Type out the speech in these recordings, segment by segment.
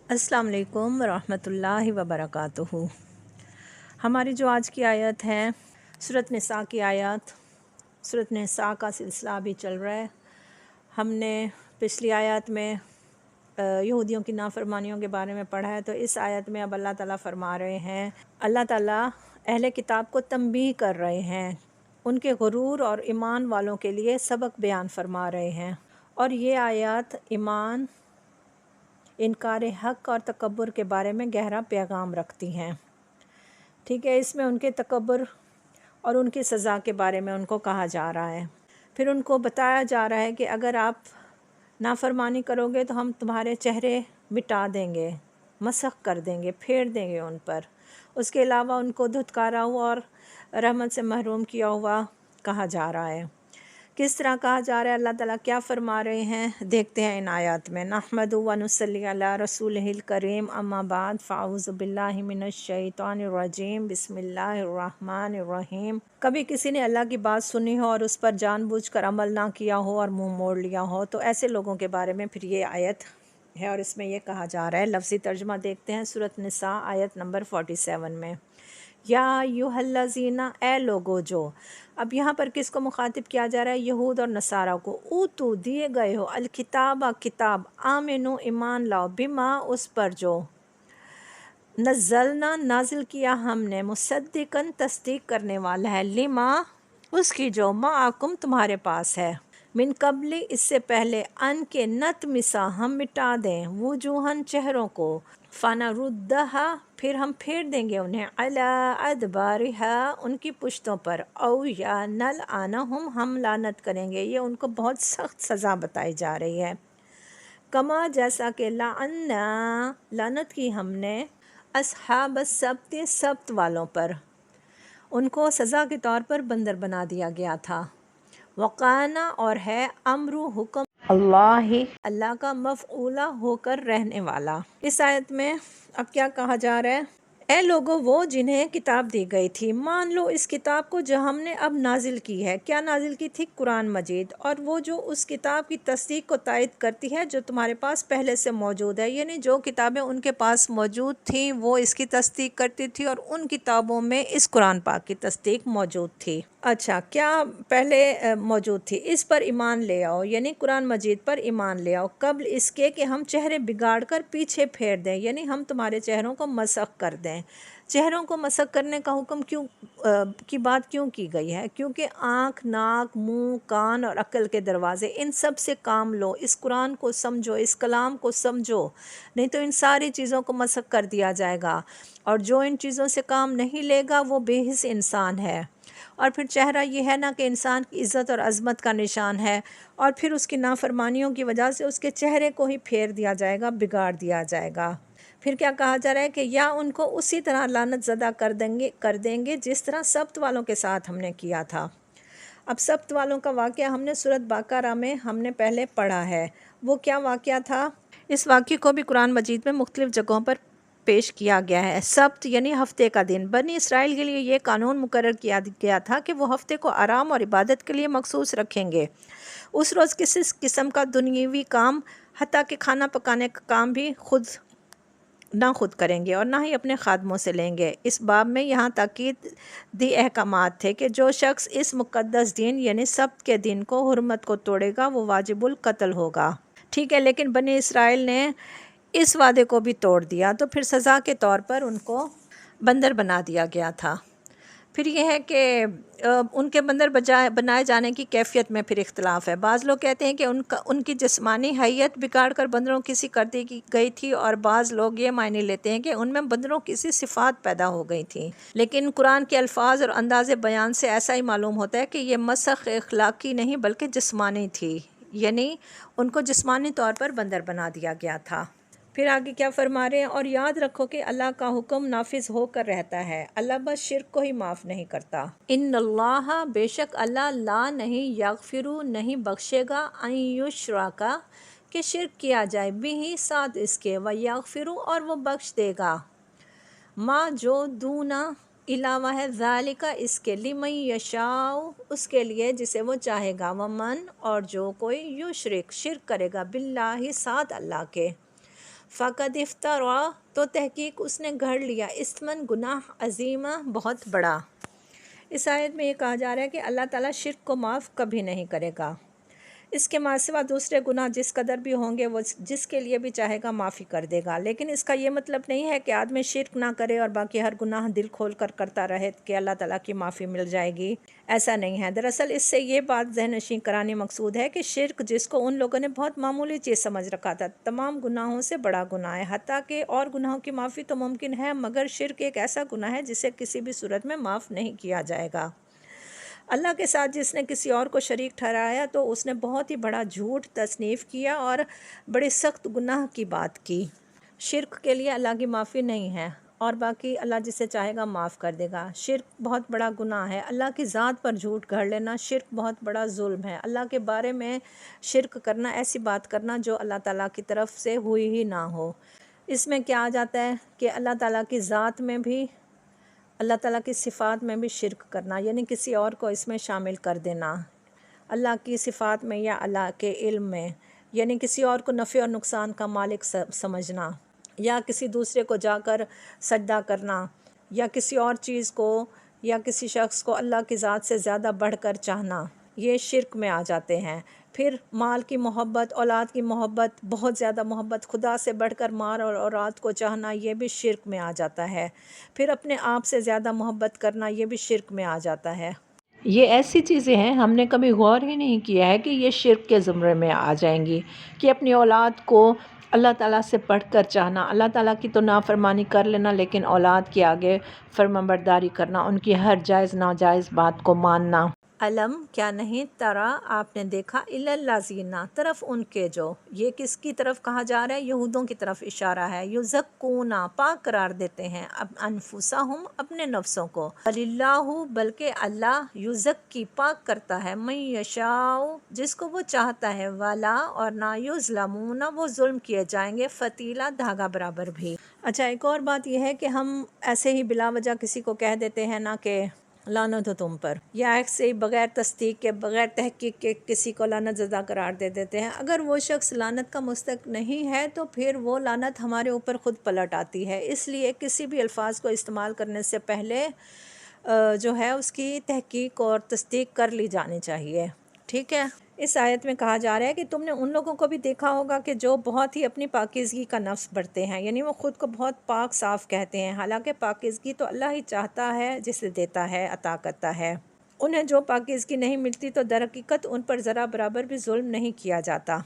अस्सलाम वालेकुम रहमतुल्लाहि व बरकातुहू। हमारी जो आज की आयत है सूरत निसा की आयत। सूरत निसा का सिलसिला भी चल रहा है। हमने पिछली आयत में यहूदियों की नाफरमानियों के बारे में पढ़ा है, तो इस आयत में अब अल्लाह ताला फरमा रहे हैं, अल्लाह ताला अहले किताब को तंबीह कर रहे हैं, उनके गुरूर और ईमान वालों के लिए सबक बयान फरमा रहे हैं। और ये आयत ईमान, इनकार हक़ और तकब्बुर के बारे में गहरा पैगाम रखती हैं। ठीक है, इसमें उनके तकब्बुर और उनकी सज़ा के बारे में उनको कहा जा रहा है। फिर उनको बताया जा रहा है कि अगर आप नाफरमानी करोगे तो हम तुम्हारे चेहरे मिटा देंगे, मसख कर देंगे, फेर देंगे उन पर। उसके अलावा उनको धुतकारा हुआ और रहमत से महरूम किया हुआ कहा जा रहा है। किस तरह कहा जा रहा है, अल्लाह ताला क्या फरमा रहे हैं, देखते हैं इन आयत में। नहमदु व नुसल्ली अला रसूलिहिल करीम, अम्मा बाद फ़ाऊज़ु बिल्लाहि मिनश शैतानिर रजीम, बिस्मिल्लाहिर रहमानिर रहीम। कभी किसी ने अल्लाह की बात सुनी हो और उस पर जानबूझकर अमल ना किया हो और मुंह मोड़ लिया हो, तो ऐसे लोगों के बारे में फिर ये आयत है और इसमें ये कहा जा रहा है। लफ्ज़ी तर्जुमा देखते हैं सूरत निसा आयत नंबर 47 में। या युहल्लज़ीना, ए लोगो जो। अब यहाँ पर किसको मुखातिब किया जा रहा है? यहूद और नसारा को। ऊतू, दिए गए हो, अलकिताबा, किताब, आमिनु, ईमान लाओ, बिमा, उस पर जो, नज़लना, नाजिल किया हमने, मुसद्दिकन, तस्दीक करने वाला है, लिमा, उसकी जो, माअकुम, तुम्हारे पास है, मिन कबली, इससे पहले, अन के, नत मिसा, हम मिटा दें, वजूहन, चेहरों को, फ़ाना रुद्दहा, फिर हम फेर देंगे उन्हें, अला अदबारिहा, उनकी पुश्तों पर, औ या नल आना हम लानत करेंगे। ये उनको बहुत सख्त सज़ा बताई जा रही है। कमा, जैसा कि लाअन्ना, लानत की हमने, अस्हाब सब्त, सब्त वालों पर, उनको सज़ा के तौर पर बंदर बना दिया गया था। वक़ाना, और है, अमरु, हुक्म, अल्लाह का, मफ़ऊला, होकर रहने वाला। इस आयत में अब क्या कहा जा रहा है? ए लोगों, वो जिन्हें किताब दी गई थी, मान लो इस किताब को जो हमने अब नाजिल की है। क्या नाजिल की थी? कुरान मजीद। और वो जो उस किताब की तस्दीक को तायद करती है जो तुम्हारे पास पहले से मौजूद है, यानी जो किताबें उनके पास मौजूद थी वो इसकी तस्दीक करती थी और उन किताबों में इस कुरान पाक की तस्दीक मौजूद थी। अच्छा, क्या पहले मौजूद थी? इस पर ईमान ले आओ, यानी कुरान मजीद पर ईमान ले आओ, कब्ल इसके कि हम चेहरे बिगाड़ कर पीछे फेर दें, यानी हम तुम्हारे चेहरों को मसख कर दें। चेहरों को मसख करने का हुक्म की बात क्यों की गई है? क्योंकि आँख, नाक, मुंह, कान और अक्ल के दरवाज़े, इन सब से काम लो, इस कुरान को समझो, इस कलाम को समझो, नहीं तो इन सारी चीज़ों को मसख कर दिया जाएगा। और जो इन चीज़ों से काम नहीं लेगा वो बेहिस इंसान है। और फिर चेहरा ये है ना कि इंसान की इज़्ज़त और अज़मत का निशान है, और फिर उसकी नाफरमानियों की वजह से उसके चेहरे को ही फेर दिया जाएगा, बिगाड़ दिया जाएगा। फिर क्या कहा जा रहा है कि या उनको उसी तरह लानत ज़दा कर देंगे जिस तरह सब्त वालों के साथ हमने किया था। अब सब्त वालों का वाक़या हमने सूरत बकरा में हमने पहले पढ़ा है। वो क्या वाक़या था? इस वाक़ये को भी कुरान मजीद में मुख्तलिफ़ जगहों पर पेश किया गया है। सब्त यानी हफ्ते का दिन। बनी इसराइल के लिए ये कानून मुकर्रर किया गया था कि वो हफ्ते को आराम और इबादत के लिए मखसूस रखेंगे। उस रोज़ किसी किस्म का दुनियावी काम, हत्ता कि खाना पकाने का काम भी खुद करेंगे और ना ही अपने खादमों से लेंगे। इस बाब में यहाँ ताकीद दी अहकामात थे कि जो शख्स इस मुक़द्दस दिन यानी सब्त के दिन को हुर्मत को तोड़ेगा वो वाजिबुल कत्ल होगा। ठीक है, लेकिन बनी इसराइल ने इस वादे को भी तोड़ दिया, तो फिर सज़ा के तौर पर उनको बंदर बना दिया गया था। फिर यह है कि उनके बंदर बनाए जाने की कैफियत में फिर इख्तलाफ है। बाज़ लोग कहते हैं कि उनकी जिस्मानी हैयत बिगाड़ कर बंदरों की सी कर दी गई थी, और बाज़ लोग ये मायने लेते हैं कि उनमें बंदरों की सी सिफ़ात पैदा हो गई थी। लेकिन कुरान के अल्फाज और अंदाज़े बयान से ऐसा ही मालूम होता है कि ये मसख अखलाकी नहीं बल्कि जिस्मानी थी, यानी उनको जिस्मानी तौर पर बंदर बना दिया गया था। फिर आगे क्या फरमा रहे हैं? और याद रखो कि अल्लाह का हुक्म नाफिज होकर रहता है, अल्लाह बस शिर्क को ही माफ़ नहीं करता। इन्नल्लाह, बेशक अल्लाह, ला नहीं, यगफिरु, नहीं बख्शेगा, अन युश्रका, कि शिर्क किया जाए, बिही, साथ इसके, व यगफिरु, और वो बख्श देगा, माँ, जो, दूना, इलावा है, ज़ालिका, इसके, लिमन यशाउ, उसके लिए जिसे वो चाहेगा, वमन, और जो कोई, युशरिक, शिर्क करेगा, बिल्लाहि, साथ अल्लाह के, फ़क़द इफ़्तरा, तो तहक़ीक़ उसने गढ़ लिया, इस्मन गुनाह, अज़ीमा बहुत बड़ा। इस आयत में ये कहा जा रहा है कि अल्लाह ताला शिर्क को माफ़ कभी नहीं करेगा। इसके मासिवा दूसरे गुनाह जिस कदर भी होंगे वो जिसके लिए भी चाहेगा माफ़ी कर देगा। लेकिन इसका ये मतलब नहीं है कि आदमी शिर्क ना करे और बाकी हर गुनाह दिल खोल कर करता रहे कि अल्लाह ताला की माफ़ी मिल जाएगी। ऐसा नहीं है। दरअसल इससे ये बात ज़हननशीं करानी मकसूद है कि शिर्क, जिसको उन लोगों ने बहुत मामूली चीज़ समझ रखा था, तमाम गुनाहों से बड़ा गुनाह है। हत्ता कि और गुनाहों की माफ़ी तो मुमकिन है, मगर शिर्क एक ऐसा गुनाह है जिसे किसी भी सूरत में माफ़ नहीं किया जाएगा। अल्लाह के साथ जिसने किसी और को शरीक ठहराया तो उसने बहुत ही बड़ा झूठ तसनीफ़ किया और बड़े सख्त गुनाह की बात की। शिर्क के लिए अल्लाह की माफ़ी नहीं है और बाकी अल्लाह जिसे चाहेगा माफ़ कर देगा। शिर्क बहुत बड़ा गुनाह है। अल्लाह की ज़ात पर झूठ गढ़ लेना शिर्क बहुत बड़ा जुल्म है। अल्लाह के बारे में शिर्क करना, ऐसी बात करना जो अल्लाह ताला की तरफ से हुई ही ना हो। इसमें क्या आ जाता है कि अल्लाह ताला की ज़ात में भी, अल्लाह ताला की सिफ़ात में भी शिर्क करना, यानी किसी और को इसमें शामिल कर देना। अल्लाह की सिफ़ात में या अल्लाह के इल्म में, यानी किसी और को नफ़े और नुकसान का मालिक समझना, या किसी दूसरे को जाकर सजदा करना, या किसी और चीज़ को या किसी शख्स को अल्लाह की ज़ात से ज़्यादा बढ़कर चाहना, ये शिर्क में आ जाते हैं। फिर माल की मोहब्बत, औलाद की मोहब्बत, बहुत ज़्यादा मोहब्बत, खुदा से बढ़कर माल और औलाद को चाहना, ये भी शिर्क में आ जाता है। फिर अपने आप से ज़्यादा मोहब्बत करना, ये भी शिर्क में आ जाता है। ये ऐसी चीज़ें हैं हमने कभी गौर ही नहीं किया है कि ये शिर्क के ज़ुमरे में आ जाएंगी, कि अपनी औलाद को अल्लाह ताला से बढ़कर चाहना, अल्लाह ताला की तो नाफरमानी कर लेना लेकिन औलाद के आगे फर्माबरदारी करना, उनकी हर जायज़ नाजायज़ बात को मानना। अलम, क्या नहीं, तरा, आपने देखा, इल्लल्लाज़ीना, तरफ उनके जो, ये किसकी तरफ कहा जा रहा है? यहूदों की तरफ इशारा है। युज़क्कूना, पाक करार देते हैं, अब अनफुसहुम, अपने नफ्सों को, अलिल्लाहु, बल्कि अल्लाह, युज़क्की, पाक करता है, मन यशाउ, जिसको वो चाहता है, वाला, और ना युज़लमूना, वो जुल्म किए जाएंगे, फ़तीला, धागा बराबर भी। अच्छा, एक और बात यह है कि हम ऐसे ही बिला वजह किसी को कह देते हैं ना कि लानत हो तुम पर, या ऐसे ही बग़ैर तस्दीक के, बग़ैर तहक़ीक़ के किसी को लानत ज़दा करार दे देते हैं। अगर वो शख्स लानत का मुस्तहिक़ नहीं है तो फिर वो लानत हमारे ऊपर ख़ुद पलट आती है। इसलिए किसी भी अल्फाज को इस्तेमाल करने से पहले जो है उसकी तहक़ीक़ और तस्दीक कर ली जानी चाहिए। ठीक है। इस आयत में कहा जा रहा है कि तुमने उन लोगों को भी देखा होगा कि जो बहुत ही अपनी पाकीज़गी का नफ्स बढ़ते हैं, यानी वो ख़ुद को बहुत पाक साफ़ कहते हैं, हालांकि पाकीज़गी तो अल्लाह ही चाहता है, जिसे देता है, अता करता है। उन्हें जो पाकीज़गी नहीं मिलती तो दरहकीकत उन पर ज़रा बराबर भी जुल्म नहीं किया जाता।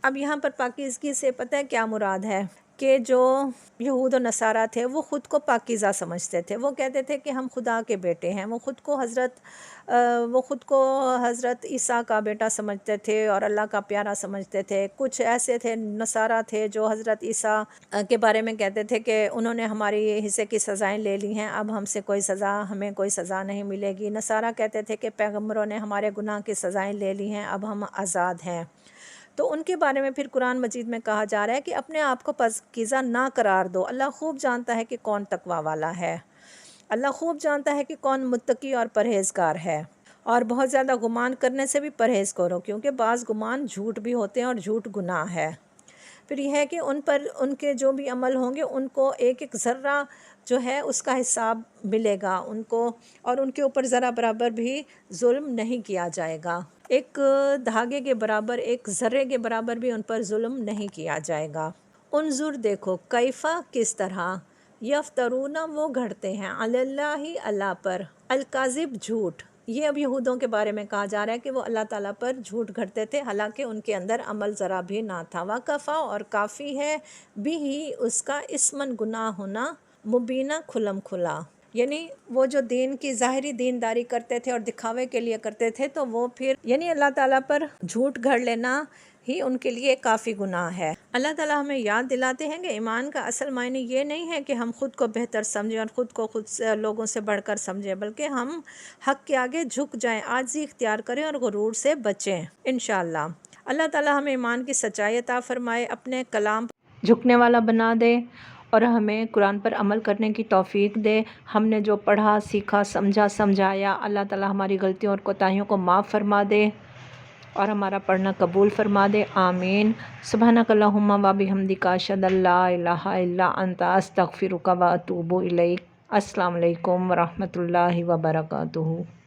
अब यहाँ पर पाकीज़गी से पता है क्या मुराद है? कि जो यहूद और नसारा थे वो ख़ुद को पाकीज़ा समझते थे। वो कहते थे कि हम खुदा के बेटे हैं। वो ख़ुद को हज़रत ईसा का बेटा समझते थे और अल्लाह का प्यारा समझते थे। कुछ ऐसे थे नसारा थे जो हज़रत ईसा के बारे में कहते थे कि उन्होंने हमारी हिस्से की सज़ाएँ ले ली हैं, अब हमें कोई सज़ा नहीं मिलेगी। नसारा कहते थे कि पैगम्बरों ने हमारे गुनाह की सज़ाएँ ले ली हैं, अब हम आज़ाद हैं। तो उनके बारे में फिर कुरान मजीद में कहा जा रहा है कि अपने आप को पाकीज़ा ना करार दो। अल्लाह खूब जानता है कि कौन तकवा वाला है। अल्लाह खूब जानता है कि कौन मुत्तकी और परहेज़गार है। और बहुत ज़्यादा गुमान करने से भी परहेज़ करो, क्योंकि बाज़ गुमान झूठ भी होते हैं और झूठ गुनाह है। फिर यह है कि उन पर उनके जो भी अमल होंगे उनको एक एक ज़र्रा जो है उसका हिसाब मिलेगा उनको, और उनके ऊपर ज़रा बराबर भी जुल्म नहीं किया जाएगा। एक धागे के बराबर, एक ज़र्रे के बराबर भी उन पर जुल्म नहीं किया जाएगा। उन्जुर, देखो, कैफ़ा, किस तरह, यफ्तरूना, वो घड़ते हैं, अलल्लाहि, अल्लाह पर, अलकाज़िब, झूठ। ये अब यहूदों के बारे में कहा जा रहा है कि वो अल्लाह ताला पर झूठ घड़ते थे, हालांकि उनके अंदर अमल ज़रा भी ना था। वकफ़ा, और काफ़ी है, बिही, उसका, इस्मन, गुनाह होना, मुबीना, खुलम खुला, यानी वो जो दीन की ज़ाहिरी दीनदारी करते थे और दिखावे के लिए करते थे, तो वो फिर यानी अल्लाह ताला पर झूठ घड़ लेना ही उनके लिए काफ़ी गुनाह है। अल्लाह ताला हमें याद दिलाते हैं कि ईमान का असल मायने ये नहीं है कि हम ख़ुद को बेहतर समझें और ख़ुद को खुद से लोगों से बढ़कर समझें, बल्कि हम हक़ के आगे झुक जाएं, आजिज़ी इख्तियार करें और गुरूर से बचें। इंशाअल्लाह अल्लाह ताला हमें ईमान की सच्चाई अता फ़रमाए, अपने कलाम झुकने वाला बना दे और हमें कुरान पर अमल करने की तौफ़ीक दे। हमने जो पढ़ा, सीखा, समझाया, अल्लाह ताला हमारी गलतियों और कोताहियों को माफ़ फ़रमा दे। اور ہمارا پڑھنا قبول فرما دے، آمین۔ سبحانک اللہم و بحمدک، اشہد ان لا الہ الا انت، استغفرک و اتوب الیک۔ السلام علیکم ورحمۃ اللہ وبرکاتہ۔